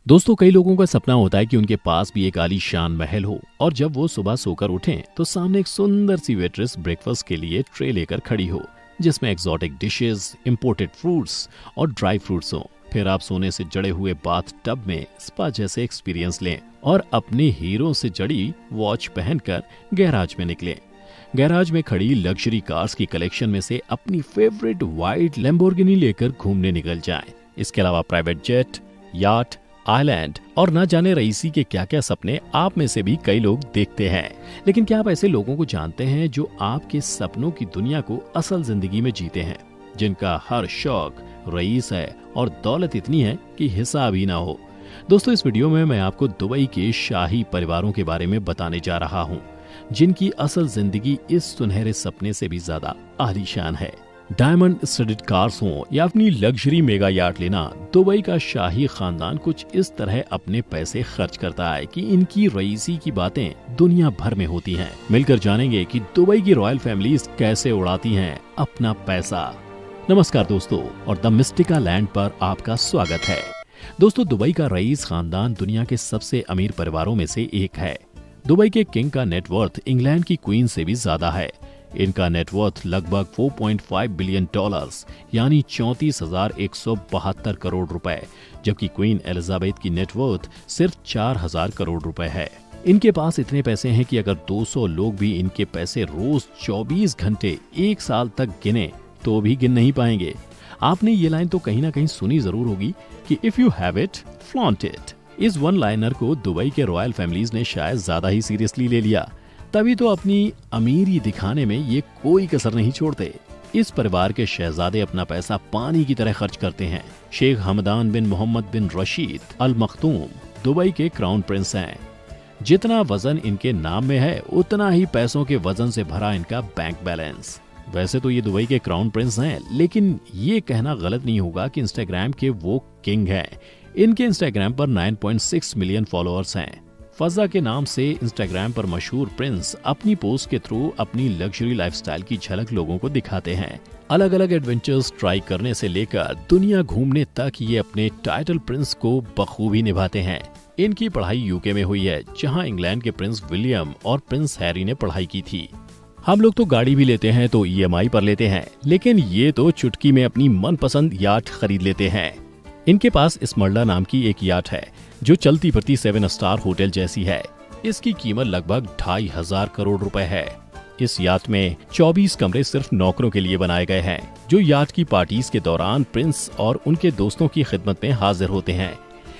दोस्तों, कई लोगों का सपना होता है कि उनके पास भी एक आलीशान महल हो और जब वो सुबह सोकर उठें तो सामने एक सुंदर सी वेट्रेस ब्रेकफास्ट के लिए ट्रे लेकर खड़ी हो जिसमें एक्सोटिक डिशेस, इंपोर्टेड फ्रूट्स और ड्राई फ्रूट्स हो। फिर आप सोने से जड़े हुए बाथ टब में स्पा जैसे एक्सपीरियंस लें और अपने हीरो से जड़ी वॉच पहनकर गैराज में निकलें। गैराज में खड़ी लग्जरी कार्स की कलेक्शन में से अपनी फेवरेट वाइट लैम्बोर्गिनी लेकर घूमने निकल जाएं। इसके अलावा प्राइवेट जेट, याट, आइलैंड और ना जाने रईसी के क्या क्या सपने आप में से भी कई लोग देखते हैं। लेकिन क्या आप ऐसे लोगों को जानते हैं जो आपके सपनों की दुनिया को असल जिंदगी में जीते हैं, जिनका हर शौक रईस है और दौलत इतनी है कि हिसाब ही ना हो। दोस्तों, इस वीडियो में मैं आपको दुबई के शाही परिवारों के बारे में बताने जा रहा हूँ, जिनकी असल जिंदगी इस सुनहरे सपने से भी ज्यादा आलीशान है। डायमंड स्टडड कार्स हो या अपनी लग्जरी मेगा यार्ड लेना, दुबई का शाही खानदान कुछ इस तरह अपने पैसे खर्च करता है कि इनकी रईसी की बातें दुनिया भर में होती हैं। मिलकर जानेंगे कि दुबई की रॉयल फैमिलीज कैसे उड़ाती हैं अपना पैसा। नमस्कार दोस्तों, और द मिस्टिका लैंड पर आपका स्वागत है। दोस्तों, दुबई का रईस खानदान दुनिया के सबसे अमीर परिवारों में से एक है। दुबई के किंग का नेटवर्थ इंग्लैंड की क्वीन से भी ज्यादा है। इनका नेटवर्थ लगभग 4.5 बिलियन डॉलर्स यानी 34,172 करोड़ रुपए, जबकि क्वीन एलिजाबेथ की नेटवर्थ सिर्फ 4,000 करोड़ रुपए है। इनके पास इतने पैसे हैं कि अगर 200 लोग भी इनके पैसे रोज 24 घंटे एक साल तक गिने तो भी गिन नहीं पाएंगे। आपने ये लाइन तो कहीं ना कहीं सुनी जरूर होगी कि if you have it, flaunt it. इस वन लाइनर को दुबई के रॉयल फैमिलीज ने शायद ज्यादा ही सीरियसली ले लिया, तभी तो अपनी अमीरी दिखाने में ये कोई कसर नहीं छोड़ते। इस परिवार के शहजादे अपना पैसा पानी की तरह खर्च करते हैं। शेख हमदान बिन मोहम्मद बिन रशीद अल मखतूम दुबई के क्राउन प्रिंस हैं। जितना वजन इनके नाम में है, उतना ही पैसों के वजन से भरा इनका बैंक बैलेंस। वैसे तो ये दुबई के क्राउन प्रिंस हैं, लेकिन ये कहना गलत नहीं होगा कि इंस्टाग्राम के वो किंग हैं। इनके इंस्टाग्राम पर 9.6 मिलियन फॉलोअर्स हैं। फजा के नाम से इंस्टाग्राम पर मशहूर प्रिंस अपनी पोस्ट के थ्रू अपनी लग्जरी लाइफस्टाइल की झलक लोगों को दिखाते हैं। अलग अलग एडवेंचर्स ट्राई करने से लेकर दुनिया घूमने तक ये अपने टाइटल प्रिंस को बखूबी निभाते हैं। इनकी पढ़ाई यूके में हुई है, जहां इंग्लैंड के प्रिंस विलियम और प्रिंस हैरी ने पढ़ाई की थी। हम लोग तो गाड़ी भी लेते हैं तो EMI पर लेते हैं, लेकिन ये तो चुटकी में अपनी मनपसंद याट खरीद लेते हैं। इनके पास स्मरला नाम की एक याट है जो चलती फिरती 7 स्टार होटल जैसी है। इसकी कीमत लगभग 2,500 करोड़ रुपए है। इस याट में 24 कमरे सिर्फ नौकरों के लिए बनाए गए हैं, जो याट की पार्टीज के दौरान प्रिंस और उनके दोस्तों की खिदमत में हाजिर होते हैं।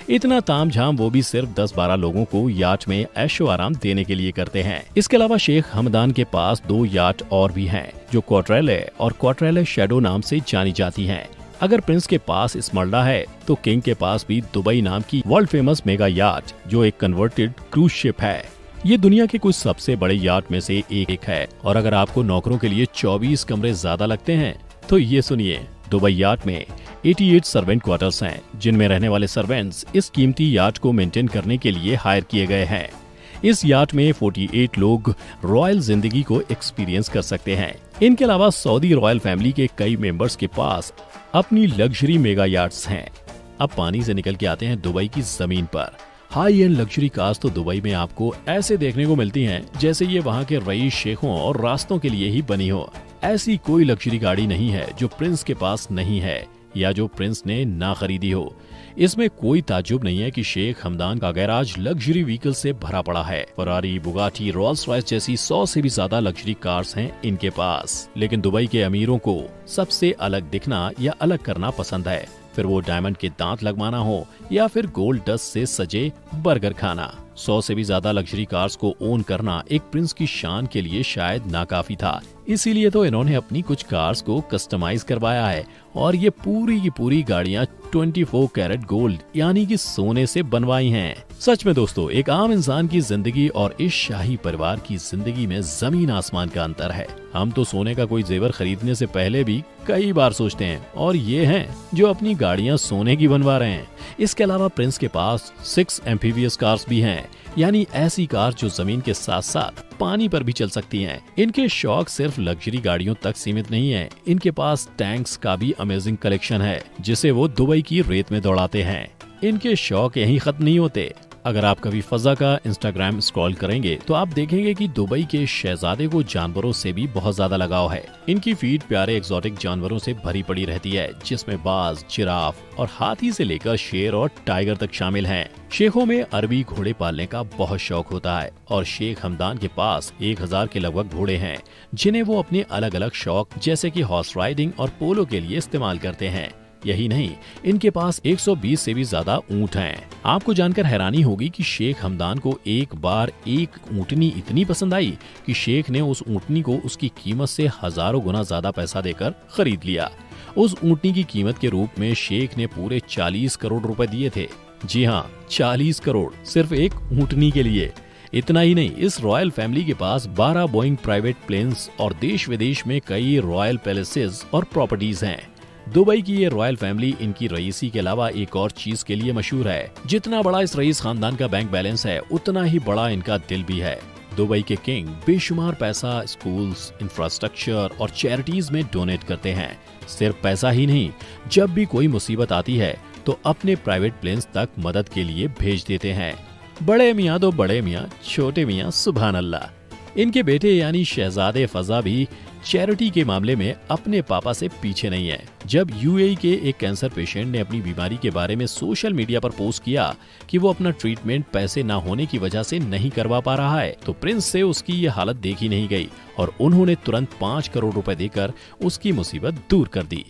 इतना तामझाम वो भी सिर्फ 10-12 लोगों को याट में ऐशो आराम देने के लिए करते हैं। इसके अलावा शेख हमदान के पास 2 याट और भी हैं, जो क्वार्ट्रेले और क्वार्ट्रेले शैडो नाम से जानी जाती हैं। अगर प्रिंस के पास स्मरला है तो किंग के पास भी दुबई नाम की वर्ल्ड फेमस मेगा याट, जो एक कन्वर्टेड क्रूज शिप है। ये दुनिया के कुछ सबसे बड़े याट में से एक है। और अगर आपको नौकरों के लिए 24 कमरे ज्यादा लगते हैं तो ये सुनिए, दुबई याट में 88 सर्वेंट क्वार्टर्स हैं, जिनमें रहने वाले सर्वेंट्स इस कीमती याट को मेंटेन करने के लिए हायर किए गए हैं। इस याट में 48 लोग रॉयल जिंदगी को एक्सपीरियंस कर सकते हैं। इनके अलावा सऊदी रॉयल फैमिली के कई मेंबर्स के पास अपनी लग्जरी मेगा याट्स हैं। अब पानी से निकल के आते हैं दुबई की जमीन पर। हाई एंड लग्जरी कार्स तो दुबई में आपको ऐसे देखने को मिलती हैं जैसे ये वहाँ के रईस शेखों और रास्तों के लिए ही बनी हो। ऐसी कोई लग्जरी गाड़ी नहीं है जो प्रिंस के पास नहीं है या जो प्रिंस ने ना खरीदी हो। इसमें कोई ताज्जुब नहीं है कि शेख हमदान का गैराज लग्जरी व्हीकल से भरा पड़ा है। फरारी, बुगाटी, रोल्स रॉयस जैसी 100 से भी ज्यादा लग्जरी कार्स हैं इनके पास। लेकिन दुबई के अमीरों को सबसे अलग दिखना या अलग करना पसंद है, फिर वो डायमंड के दांत लगवाना हो या फिर गोल्ड डस्ट से सजे बर्गर खाना। 100 से भी ज्यादा लग्जरी कार्स को ओन करना एक प्रिंस की शान के लिए शायद नाकाफी था। इसीलिए तो इन्होंने अपनी कुछ कार्स को कस्टमाइज करवाया है और ये पूरी की पूरी गाड़ियां 24 कैरेट गोल्ड यानी कि सोने से बनवाई हैं। सच में दोस्तों, एक आम इंसान की जिंदगी और इस शाही परिवार की जिंदगी में जमीन आसमान का अंतर है। हम तो सोने का कोई जेवर खरीदने से पहले भी कई बार सोचते हैं, और ये हैं जो अपनी गाड़ियां सोने की बनवा रहे हैं। इसके अलावा प्रिंस के पास 6 एम्फीबियस कार्स भी हैं, यानी ऐसी कार जो जमीन के साथ साथ पानी पर भी चल सकती हैं। इनके शौक सिर्फ लग्जरी गाड़ियों तक सीमित नहीं है, इनके पास टैंक्स का भी अमेजिंग कलेक्शन है, जिसे वो दुबई की रेत में दौड़ाते हैं। इनके शौक यहीं खत्म नहीं होते। अगर आप कभी फजा का इंस्टाग्राम स्क्रॉल करेंगे तो आप देखेंगे कि दुबई के शहजादे को जानवरों से भी बहुत ज्यादा लगाव है। इनकी फीड प्यारे एक्सोटिक जानवरों से भरी पड़ी रहती है, जिसमें बाज, जिराफ और हाथी से लेकर शेर और टाइगर तक शामिल हैं। शेखों में अरबी घोड़े पालने का बहुत शौक होता है और शेख हमदान के पास 1000 के लगभग घोड़े हैं, जिन्हें वो अपने अलग अलग शौक जैसे कि हॉर्स राइडिंग और पोलो के लिए इस्तेमाल करते हैं। यही नहीं, इनके पास 120 से भी ज्यादा ऊंट हैं। आपको जानकर हैरानी होगी कि शेख हमदान को एक बार एक ऊंटनी इतनी पसंद आई कि शेख ने उस ऊंटनी को उसकी कीमत से हजारों गुना ज्यादा पैसा देकर खरीद लिया। उस ऊंटनी की कीमत के रूप में शेख ने पूरे 40 करोड़ रुपए दिए थे। जी हाँ, 40 करोड़ सिर्फ एक ऊंटनी के लिए। इतना ही नहीं, इस रॉयल फैमिली के पास 12 बोइंग प्राइवेट प्लेन्स और देश विदेश में कई रॉयल पैलेसेस और प्रॉपर्टीज हैं। दुबई की ये रॉयल फैमिली इनकी रईसी के अलावा एक और चीज के लिए मशहूर है। जितना बड़ा इस रईस खानदान का बैंक बैलेंस है, उतना ही बड़ा इनका दिल भी है। दुबई के किंग बेशुमार पैसा स्कूल्स, इंफ्रास्ट्रक्चर और चैरिटीज में डोनेट करते हैं। सिर्फ पैसा ही नहीं, जब भी कोई मुसीबत आती है तो अपने प्राइवेट प्लेन्स तक मदद के लिए भेज देते हैं। बड़े मियाँ तो बड़े मियाँ, छोटे मियाँ सुभान अल्लाह। इनके बेटे यानी शहजादे फजा भी चैरिटी के मामले में अपने पापा से पीछे नहीं है। जब यूएई के एक कैंसर पेशेंट ने अपनी बीमारी के बारे में सोशल मीडिया पर पोस्ट किया कि वो अपना ट्रीटमेंट पैसे न होने की वजह से नहीं करवा पा रहा है, तो प्रिंस से उसकी ये हालत देखी नहीं गई और उन्होंने तुरंत 5 करोड़ रुपए देकर उसकी मुसीबत दूर कर दी।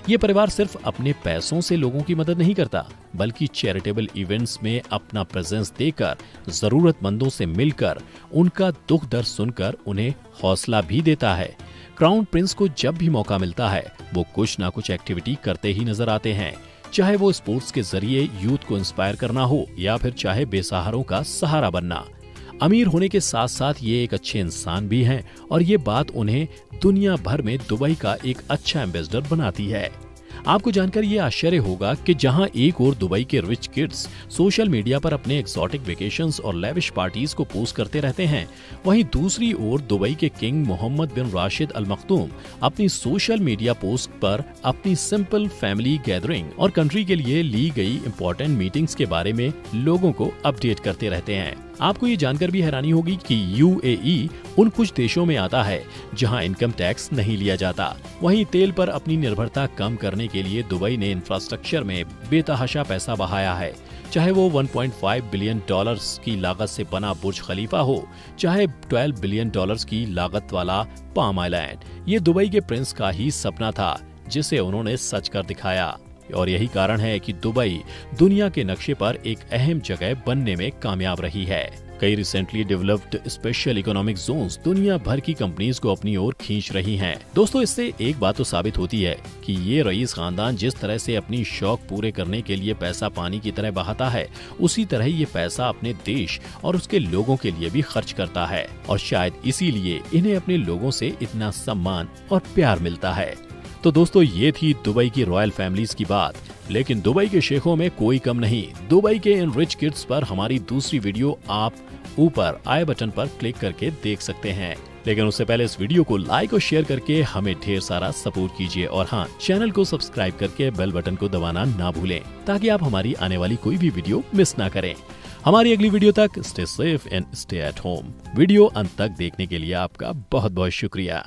ये परिवार सिर्फ अपने पैसों से लोगों की मदद नहीं करता, बल्कि चैरिटेबल इवेंट्स में अपना प्रेजेंस देकर, जरूरतमंदों से मिलकर, उनका दुख दर्द सुनकर उन्हें हौसला भी देता है। क्राउन प्रिंस को जब भी मौका मिलता है, वो कुछ ना कुछ एक्टिविटी करते ही नजर आते हैं, चाहे वो स्पोर्ट्स के जरिए यूथ को इंस्पायर करना हो या फिर चाहे बेसहारों का सहारा बनना। अमीर होने के साथ साथ ये एक अच्छे इंसान भी हैं और ये बात उन्हें दुनिया भर में दुबई का एक अच्छा एम्बेसडर बनाती है। आपको जानकर ये आश्चर्य होगा कि जहां एक ओर दुबई के रिच किड्स सोशल मीडिया पर अपने एक्सोटिक वेकेशंस और लेविश पार्टीज को पोस्ट करते रहते हैं, वहीं दूसरी ओर दुबई के किंग मोहम्मद बिन राशिद अल मखदूम अपनी सोशल मीडिया पोस्ट पर अपनी सिंपल फैमिली गैदरिंग और कंट्री के लिए ली गई इंपॉर्टेंट मीटिंग्स के बारे में लोगों को अपडेट करते रहते हैं। आपको ये जानकर भी हैरानी होगी कि यूएई उन कुछ देशों में आता है जहां इनकम टैक्स नहीं लिया जाता। वहीं तेल पर अपनी निर्भरता कम करने के लिए दुबई ने इंफ्रास्ट्रक्चर में बेतहाशा पैसा बहाया है, चाहे वो 1.5 बिलियन डॉलर्स की लागत से बना बुर्ज खलीफा हो, चाहे 12 बिलियन डॉलर्स की लागत वाला पाम आइलैंड। ये दुबई के प्रिंस का ही सपना था, जिसे उन्होंने सच कर दिखाया और यही कारण है कि दुबई दुनिया के नक्शे पर एक अहम जगह बनने में कामयाब रही है। कई recently developed special economic zones दुनिया भर की कंपनीज को अपनी ओर खींच रही हैं। दोस्तों, इससे एक बात तो साबित होती है कि ये रईस खानदान जिस तरह से अपनी शौक पूरे करने के लिए पैसा पानी की तरह बहाता है, उसी तरह ये पैसा अपने देश और उसके लोगों के लिए भी खर्च करता है और शायद इसीलिए इन्हें अपने लोगों से इतना सम्मान और प्यार मिलता है। तो दोस्तों, ये थी दुबई की रॉयल फैमिलीज की बात, लेकिन दुबई के शेखों में कोई कम नहीं। दुबई के इन रिच किड्स पर हमारी दूसरी वीडियो आप ऊपर आई बटन पर क्लिक करके देख सकते हैं। लेकिन उससे पहले इस वीडियो को लाइक और शेयर करके हमें ढेर सारा सपोर्ट कीजिए और हाँ, चैनल को सब्सक्राइब करके बेल बटन को दबाना ना भूलें, ताकि आप हमारी आने वाली कोई भी वीडियो मिस ना करें। हमारी अगली वीडियो तक stay safe and stay at home. Video अंत तक देखने के लिए आपका बहुत बहुत शुक्रिया।